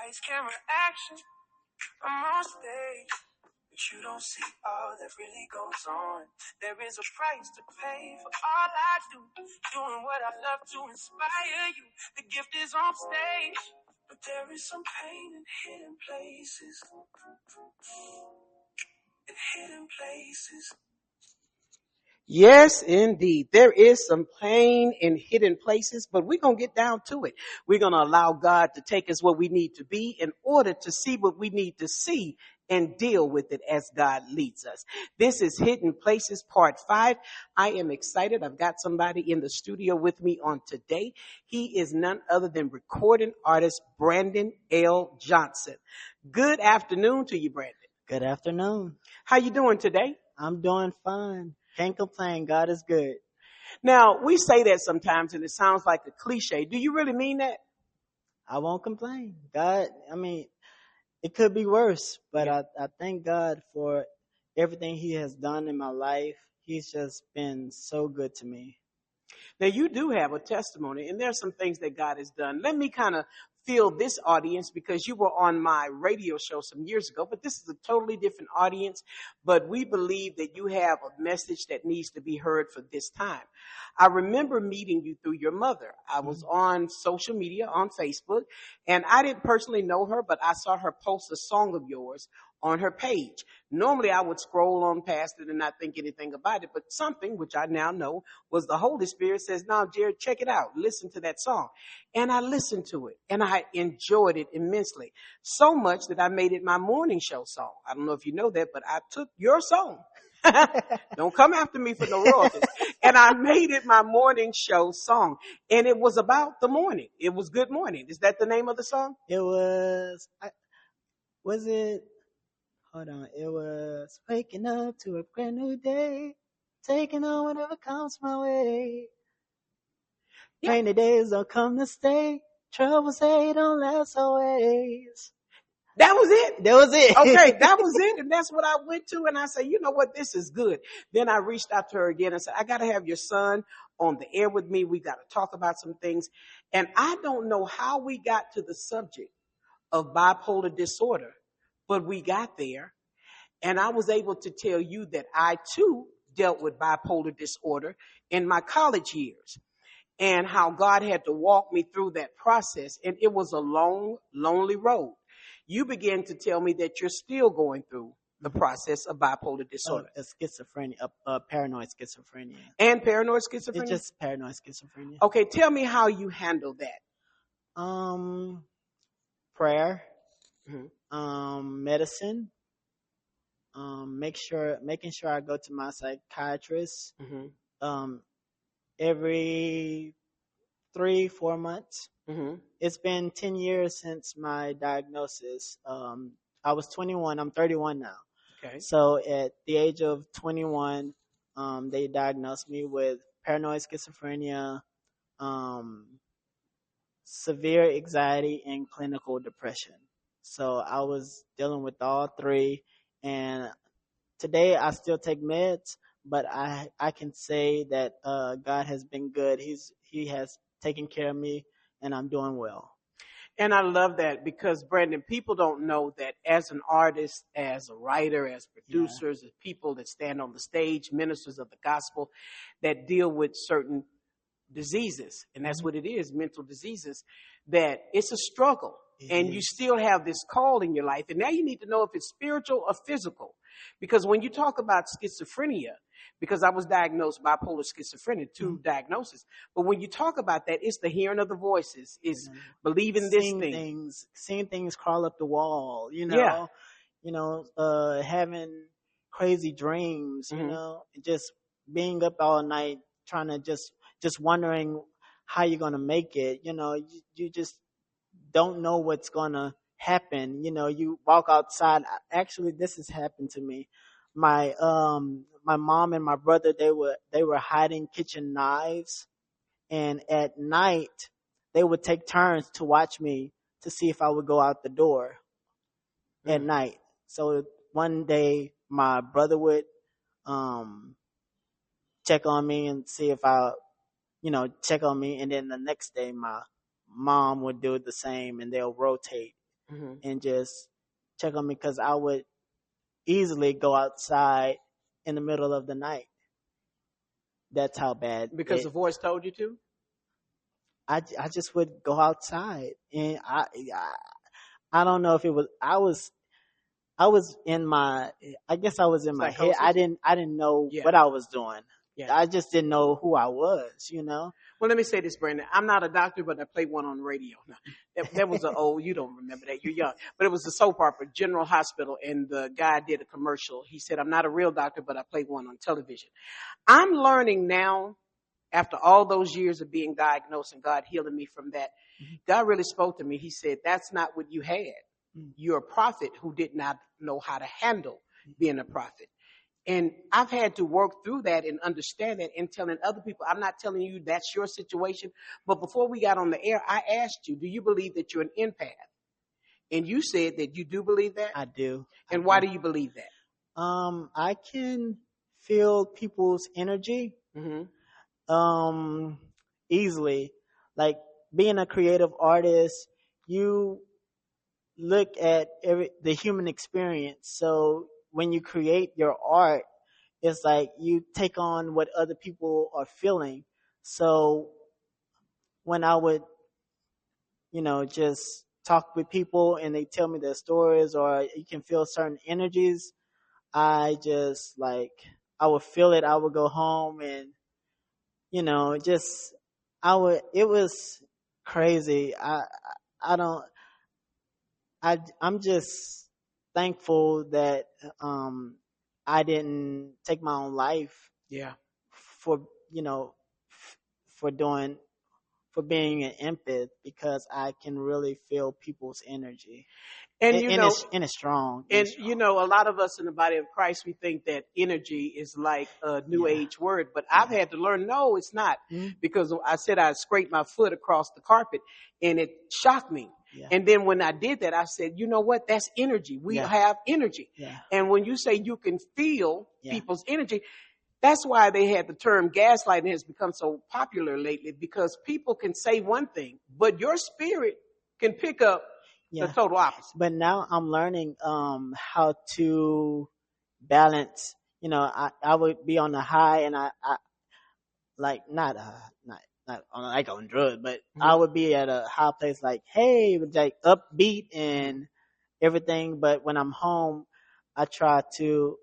Lights, camera, action. I'm on stage, but you don't see all that really goes on. There is a price to pay for all I do. Doing what I love to inspire you. The gift is on stage, but there is some pain in hidden places. In hidden places. Yes, indeed. There is some pain in hidden places, but we're going to get down to it. We're going to allow God to take us where we need to be in order to see what we need to see and deal with it as God leads us. This is Hidden Places Part 5. I am excited. I've got somebody in the studio with me on today. He is none other than recording artist Brandon L. Johnson. Good afternoon to you, Brandon. Good afternoon. How you doing today? I'm doing fine. Can't complain. God is good. Now, we say that sometimes and it sounds like a cliche. Do you really mean that? I won't complain. God, it could be worse, but I thank God for everything He has done in my life. He's just been so good to me. Now, you do have a testimony, and there are some things that God has done. Let me kind of fill this audience because you were on my radio show some years ago, but this is a totally different audience. But we believe that you have a message that needs to be heard for this time. I remember meeting you through your mother. I was on social media, on Facebook, and I didn't personally know her, but I saw her post a song of yours on her page. Normally I would scroll on past it and not think anything about it, but something which I now know was the Holy Spirit says, now, Jared, check it out. Listen to that song. And I listened to it and I enjoyed it immensely. So much that I made it my morning show song. I don't know if you know that, but I took your song. Don't come after me for no royalties. And I made it my morning show song. And it was about the morning. It was Good Morning. Is that the name of the song? It was, it was waking up to a brand new day, taking on whatever comes my way. Yeah. Rainy days don't come to stay, troubles they don't last always. That was it. That was it. Okay, that was it. And that's what I went to. And I said, you know what? This is good. Then I reached out to her again and said, I got to have your son on the air with me. We got to talk about some things. And I don't know how we got to the subject of bipolar disorder, but we got there. And I was able to tell you that I too dealt with bipolar disorder in my college years and how God had to walk me through that process. And it was a long, lonely road. You began to tell me that you're still going through the process of bipolar disorder. Schizophrenia, paranoid schizophrenia. And paranoid schizophrenia? It's just paranoid schizophrenia. Okay, tell me how you handle that. Prayer, medicine, making sure I go to my psychiatrist, every 3-4 months. It's been 10 years since my diagnosis. I was 21. I'm 31 now. Okay. So at the age of 21, they diagnosed me with paranoid schizophrenia, severe anxiety, and clinical depression. So I was dealing with all three. And today I still take meds, but I can say that God has been good. He has taken care of me, and I'm doing well. And I love that because, Brandon, people don't know that as an artist, as a writer, as producers, as people that stand on the stage, ministers of the gospel, that deal with certain diseases, and that's what it is, mental diseases, that it's a struggle. And you still have this call in your life. And now you need to know if it's spiritual or physical. Because when you talk about schizophrenia, because I was diagnosed bipolar schizophrenia, 2 diagnoses. But when you talk about that, it's the hearing of the voices, it's believing this thing. Seeing things crawl up the wall, having crazy dreams, just being up all night, trying to just wondering how you're going to make it. You just don't know what's going to happen. You walk outside. Actually, this has happened to me. My mom and my brother, they were hiding kitchen knives, and at night they would take turns to watch me to see if I would go out the door at night. So one day my brother would check on me and see if I check on me, and then the next day my mom would do the same, and they'll rotate. and just check on me because I would easily go outside in the middle of the night. That's how bad. Because the voice told you to? I just would go outside, and I don't know if it was I was in my I guess I was in my head. Psychosis? I didn't know what I was doing. Yeah. I just didn't know who I was, you know. Well, let me say this, Brandon. I'm not a doctor, but I played one on the radio. No, that was you don't remember that. You're young. But it was a soap opera, General Hospital, and the guy did a commercial. He said, I'm not a real doctor, but I played one on television. I'm learning now, after all those years of being diagnosed and God healing me from that, God really spoke to me. He said, that's not what you had. You're a prophet who did not know how to handle being a prophet. And I've had to work through that and understand that and telling other people, I'm not telling you that's your situation. But before we got on the air, I asked you, do you believe that you're an empath? And you said that you do believe that? I do. And why do you believe that? I can feel people's energy easily. Like being a creative artist, you look at the human experience. So when you create your art, it's like you take on what other people are feeling. So when I would, just talk with people and they tell me their stories or you can feel certain energies, I just I would feel it. I would go home and, it was crazy. I'm just thankful that I didn't take my own life. Yeah. For being an empath, because I can really feel people's energy. And it's strong. And a lot of us in the body of Christ, we think that energy is like a new age word, but I've had to learn, no, it's not. Because I said I scraped my foot across the carpet and it shocked me. Yeah. And then when I did that, I said, you know what? That's energy. We have energy. Yeah. And when you say you can feel people's energy, that's why they had the term gaslighting has become so popular lately, because people can say one thing, but your spirit can pick up the total opposite. But now I'm learning how to balance. I would be on the high, and I like not on drugs, but I would be at a high place, like, hey, with like upbeat and everything. But when I'm home, I try to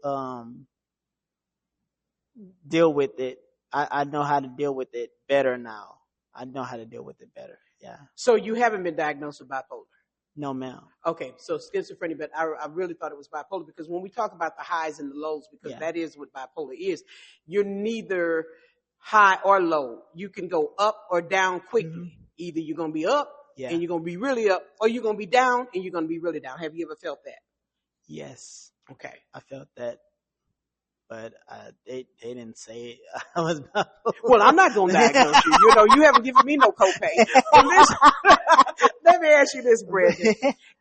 deal with it. I know how to deal with it better now. I know how to deal with it better. Yeah. So you haven't been diagnosed with bipolar? No, ma'am. Okay, so schizophrenia, but I really thought it was bipolar, because when we talk about the highs and the lows, because that is what bipolar is, you're neither high or low. You can go up or down quickly. Either you're going to be up and you're going to be really up, or you're going to be down and you're going to be really down. Have you ever felt that? Yes. Okay. I felt that. But they didn't say I was bipolar. Well, I'm not going to diagnose you. You haven't given me no copay. Let me ask you this, Brandon.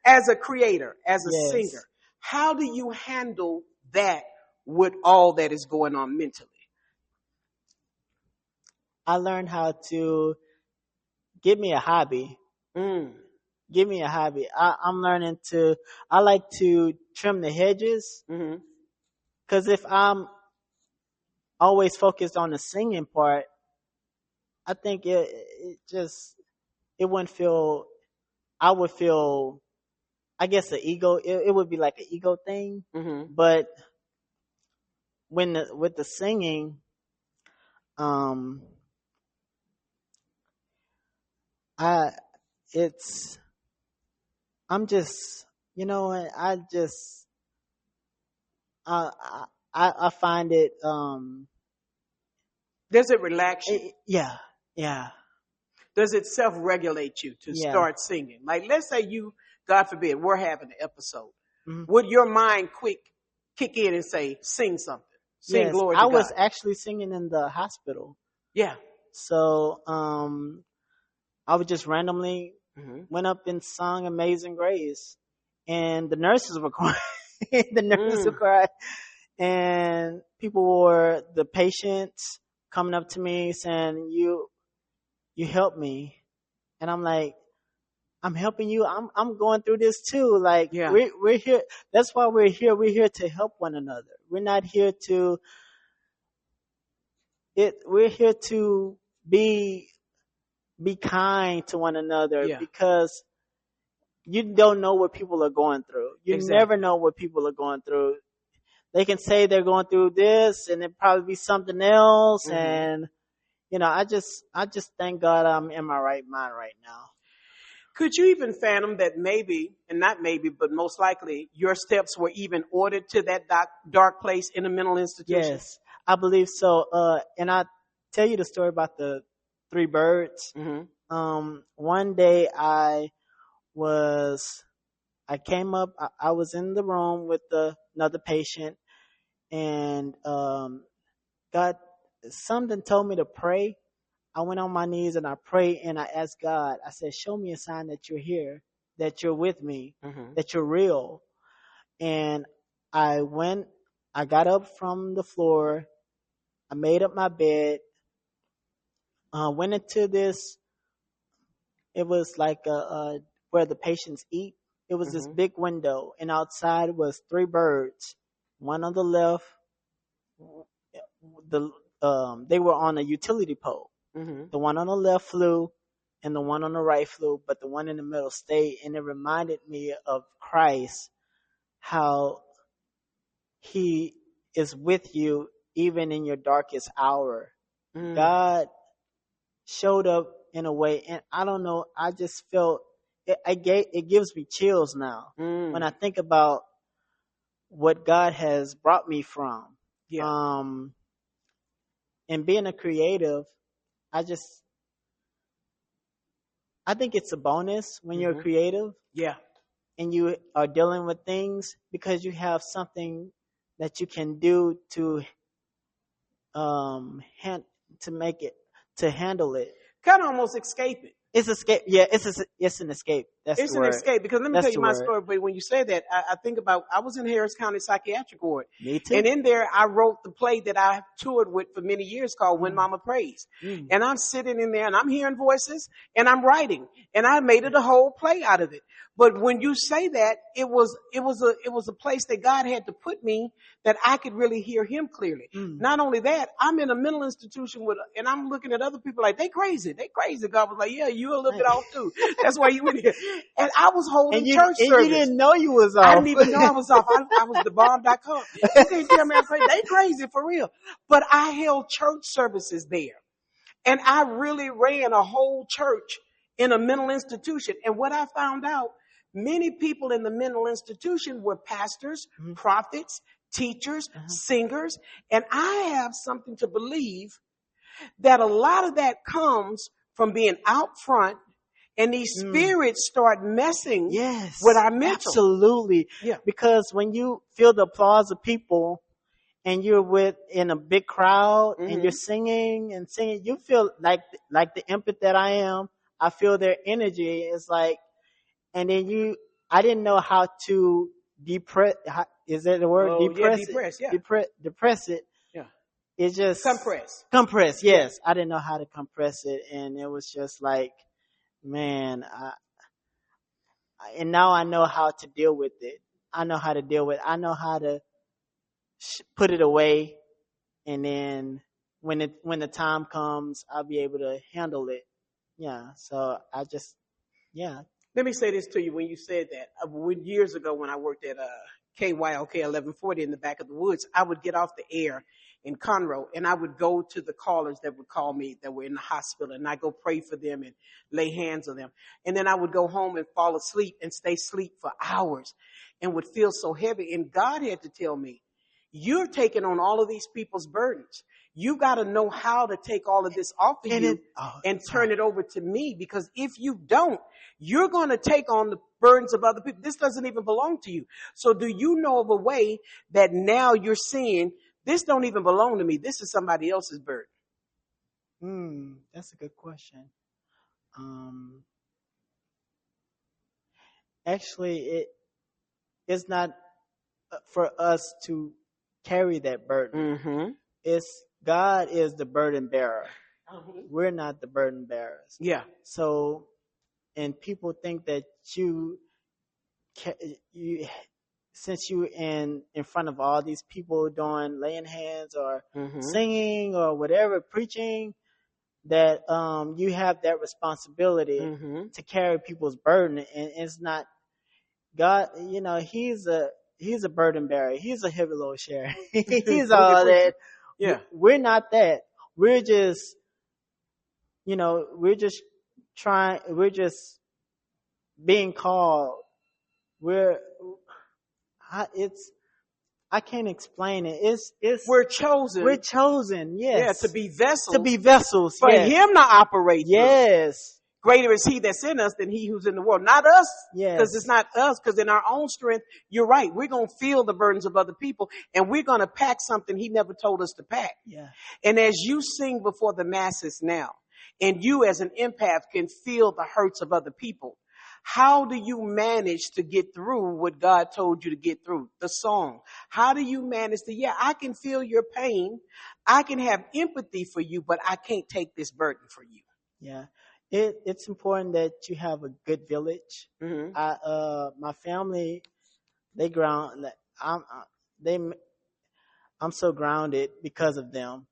As a creator, as a singer, how do you handle that with all that is going on mentally? I learned how to give me a hobby. Give me a hobby. I'm learning I like to trim the hedges. Because if I'm always focused on the singing part, I think it wouldn't feel, I would feel, I guess, an ego. It would be like an ego thing. But with the singing, I'm just, I find it, does it relax you? Yeah. Does it self-regulate you to start singing? Like, let's say you, God forbid, we're having an episode. Would your mind kick in and say, sing something? Sing glory to God. I was actually singing in the hospital. Yeah. So, I would just randomly went up and sung Amazing Grace, and the nurses were crying. The nurses were crying, and the patients coming up to me saying, you helped me. And I'm like, I'm helping you. I'm going through this too. Like Yeah. we're here. That's why we're here. We're here to help one another. We're not here to we're here to be kind to one another Yeah. because you don't know what people are going through. You Exactly. never know what people are going through. They can say they're going through this and it probably be something else. Mhm. And I just thank God I'm in my right mind right now. Could you even fathom that maybe, and not maybe, but most likely, your steps were even ordered to that dark place in a mental institution? Yes, I believe so. And I tell you the story about the 3 birds. Mm-hmm. One day I came up, I was in the room with another patient, and God, something told me to pray. I went on my knees and I prayed and I asked God, I said, show me a sign that you're here, that you're with me, Mm-hmm. that you're real. And I got up from the floor, I made up my bed, went into this, it was like where the patients eat. It was this Mm-hmm. big window, and outside was 3 birds. One on the left, they were on a utility pole. Mm-hmm. The one on the left flew, and the one on the right flew, but the one in the middle stayed. And it reminded me of Christ, how He is with you even in your darkest hour. Mm. God showed up in a way, and I don't know. I just felt it gives me chills now when I think about what God has brought me from. Yeah. And being a creative, I think it's a bonus when you're Mm-hmm. creative Yeah. and you are dealing with things because you have something that you can do to handle it. Kind of almost escape it. It's escape. Yeah, it's an escape. That's It's the an word. escape because let me That's tell you the my word. story. But when you say that, I think about I was in Harris County Psychiatric Ward, Me too. and in there I wrote the play that I toured with for many years called When Mama Prays. And I'm sitting in there and I'm hearing voices and I'm writing, and I made it a whole play out of it. But when you say that, it was a place that God had to put me that I could really hear Him clearly. Not only that, I'm in a mental institution and I'm looking at other people like they crazy. God was like, yeah, you a little bit off too. That's why you in here. And I was holding church service. And you didn't know you was off. I didn't even know I was off. I was the bomb.com. You can't tell me I'm crazy. They crazy for real. But I held church services there. And I really ran a whole church in a mental institution. And what I found out, many people in the mental institution were pastors, prophets, teachers, singers. And I have something to believe that a lot of that comes from being out front, and these spirits start messing with our mental. Absolutely. Yeah. Because when you feel the applause of people and you're in a big crowd and you're singing and singing, you feel like the empath that I am. I feel their energy. It's like, and then I didn't know how to depress. Is that the word? Oh, depress yeah, depress, it. yeah. Depress it. Yeah. It just Compress. Yes, I didn't know how to compress it, and it was just like, man. And now I know how to deal with it. I know how to deal with it. I know how to put it away, and then when the time comes, I'll be able to handle it. Yeah. So Let me say this to you. When you said that, years ago when I worked at KYOK 1140 in the back of the woods, I would get off the air in Conroe and I would go to the callers that would call me that were in the hospital, and I go pray for them and lay hands on them. And then I would go home and fall asleep and stay asleep for hours and would feel so heavy. And God had to tell me, you're taking on all of these people's burdens. You got to know how to take all of this off of you and turn it over to me, because if you don't, you're going to take on the burdens of other people. This doesn't even belong to you. So do you know of a way that now you're seeing this don't even belong to me? This is somebody else's burden. That's a good question. Actually, it's not for us to carry that burden. God is the burden bearer. We're not the burden bearers. Yeah. So and people think that you you since you in front of all these people doing laying hands or singing or whatever, preaching, that you have that responsibility to carry people's burden, and it's not God. You know, he's a burden bearer. He's a heavy load sharer. He's all that. Yeah. We're not that. We're just, you know, we're just being called. I can't explain it. We're chosen. We're chosen. Yes. Yeah, to be vessels. To be vessels. For yes. him to operate. Yes. Through. Greater is he that's in us than he who's in the world. Not us. Yes. Because it's not us. Because in our own strength, you're right. We're going to feel the burdens of other people. And we're going to pack something he never told us to pack. Yeah. And as you sing before the masses now, and you as an empath can feel the hurts of other people, how do you manage to get through what God told you to get through? The song. How do you manage I can feel your pain. I can have empathy for you, but I can't take this burden for you. Yeah. It's important that you have a good village. My family, I'm so grounded because of them.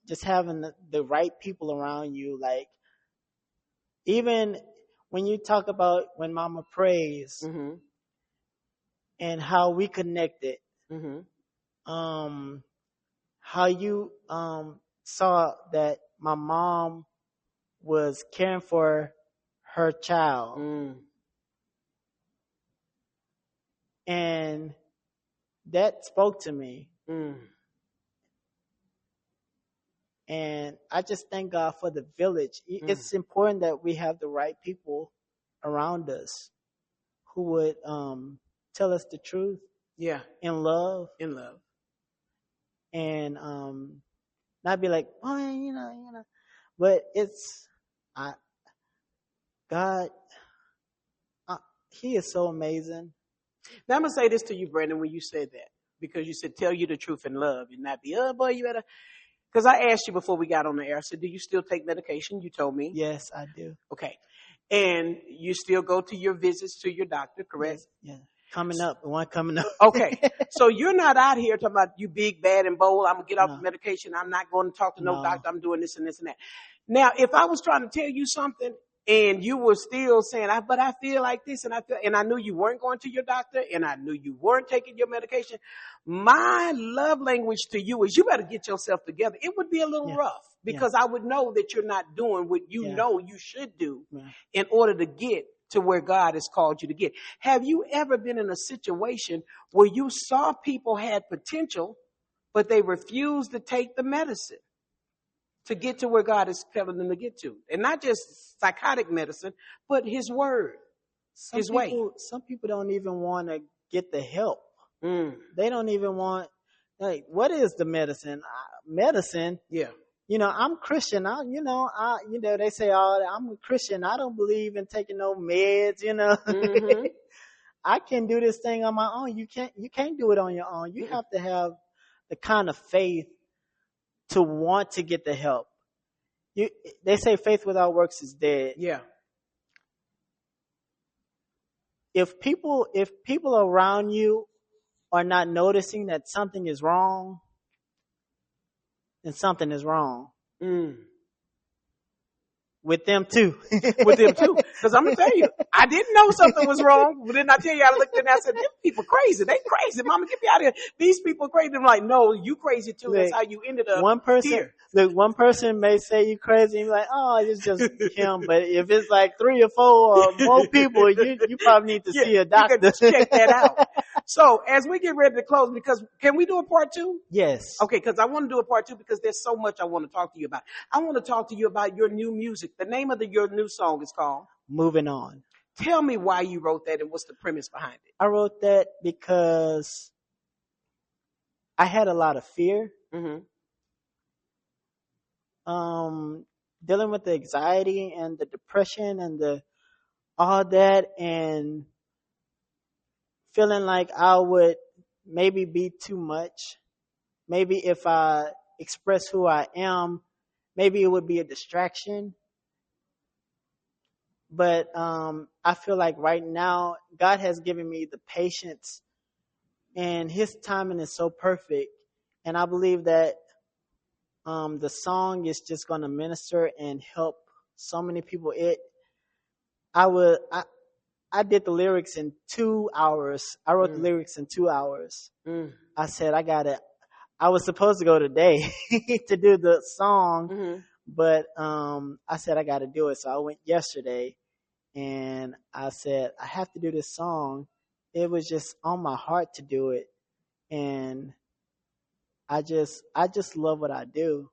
Just having the right people around you, like even when you talk about when Mama prays and how we connected, how you saw that my mom was caring for her child, and that spoke to me. And I just thank God for the village. It's important that we have the right people around us who would tell us the truth. Yeah. In love. In love. And not be like, oh, you know. But it's God. He is so amazing. Now I'm gonna say this to you, Brandon, when you said that, because you said tell you the truth in love and not be, oh boy, you better. Because I asked you before we got on the air, I said, do you still take medication? You told me. Yes, I do. Okay. And you still go to your visits to your doctor, correct? Yes, yeah. One coming up. Okay. So you're not out here talking about you big, bad, and bold. I'm going to get off the medication. I'm not going to talk to no doctor. I'm doing this and this and that. Now, if I was trying to tell you something and you were still saying, but I feel like this, and I knew you weren't going to your doctor, and I knew you weren't taking your medication, my love language to you is you better get yourself together. It would be a little rough because I would know that you're not doing what you know you should do in order to get to where God has called you to get. Have you ever been in a situation where you saw people had potential, but they refused to take the medicine to get to where God is telling them to get to? And not just psychotic medicine, but his word, his way. Some people don't even want to get the help. They don't even want, like, what is the medicine? Medicine? Yeah. You know, I'm Christian. They say, I'm a Christian. I don't believe in taking no meds, you know. I can do this thing on my own. You can't do it on your own. You have to have the kind of faith to want to get the help. They say faith without works is dead. Yeah. If people around you are not noticing that something is wrong, then something is wrong. With them too. With them too. Because I'm going to tell you, I didn't know something was wrong. But then I tell you, I looked in and I said, these people crazy. They crazy. Mama, get me out of here. These people crazy. I'm like, no, you crazy too. That's how you ended up here. Look, one person may say you crazy and be like, oh, it's just him. But if it's like 3 or 4 or more people, you probably need to see a doctor. You can check that out. So as we get ready to close, because can we do a part 2? Yes. Okay, because I want to do a part 2 because there's so much I want to talk to you about. I want to talk to you about your new music. The name of your new song is called Moving On. Tell me why you wrote that and what's the premise behind it. I wrote that because I had a lot of fear. Dealing with the anxiety and the depression and all that, and feeling like I would maybe be too much. Maybe if I express who I am, maybe it would be a distraction. But I feel like right now God has given me the patience, and His timing is so perfect. And I believe that the song is just going to minister and help so many people. I would I did the lyrics in 2 hours. I wrote the lyrics in 2 hours. Mm. I said I was supposed to go today to do the song, Mm-hmm. but I said I got to do it. So I went yesterday, and I said I have to do this song. It was just on my heart to do it, and I just love what I do.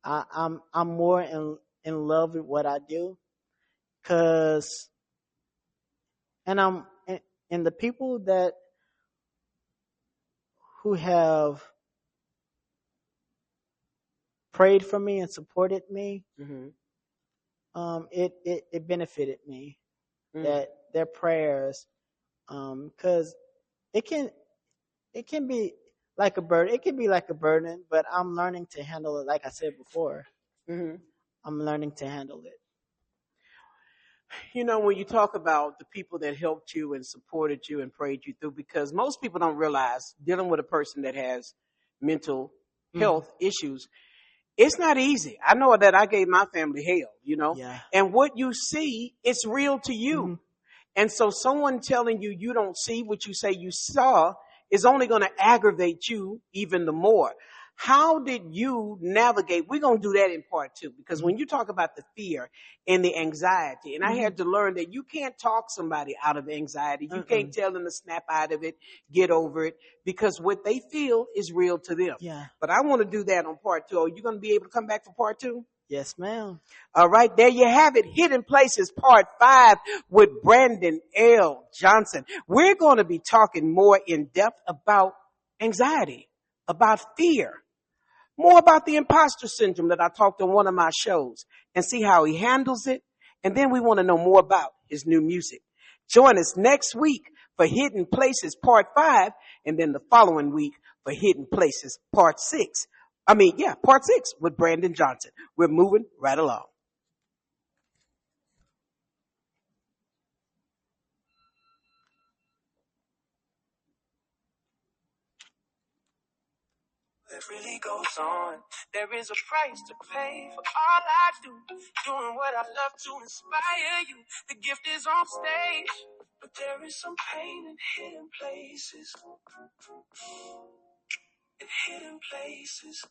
I'm more in love with what I do, cause and and the people that who have prayed for me and supported me, Mm-hmm. it benefited me, Mm. that their prayers, cause it can it can be like a burden. It can be like a burden, but I'm learning to handle it. Like I said before, Mm-hmm. I'm learning to handle it. You know, when you talk about the people that helped you and supported you and prayed you through, because most people don't realize dealing with a person that has mental health issues, it's not easy. I know that I gave my family hell, you know, Yeah. and what you see, it's real to you. Mm-hmm. And so someone telling you you don't see what you say you saw is only going to aggravate you even the more. How did you navigate? We're going to do that in part two, because when you talk about the fear and the anxiety, and I had to learn that you can't talk somebody out of anxiety. You can't tell them to snap out of it, get over it, because what they feel is real to them. Yeah. But I want to do that on part two. Are you going to be able to come back for part two? Yes, ma'am. All right, there you have it. Hidden Places Part 5 with Brandon L. Johnson. We're going to be talking more in depth about anxiety, about fear, more about the imposter syndrome that I talked on one of my shows, and see how he handles it. And then we want to know more about his new music. Join us next week for Hidden Places Part 5, and then the following week for Hidden Places Part 6. Part 6 with Brandon Johnson. We're moving right along. It really goes on. There is a price to pay for all I do. Doing what I love to inspire you. The gift is on stage, but there is some pain in hidden places. In hidden places.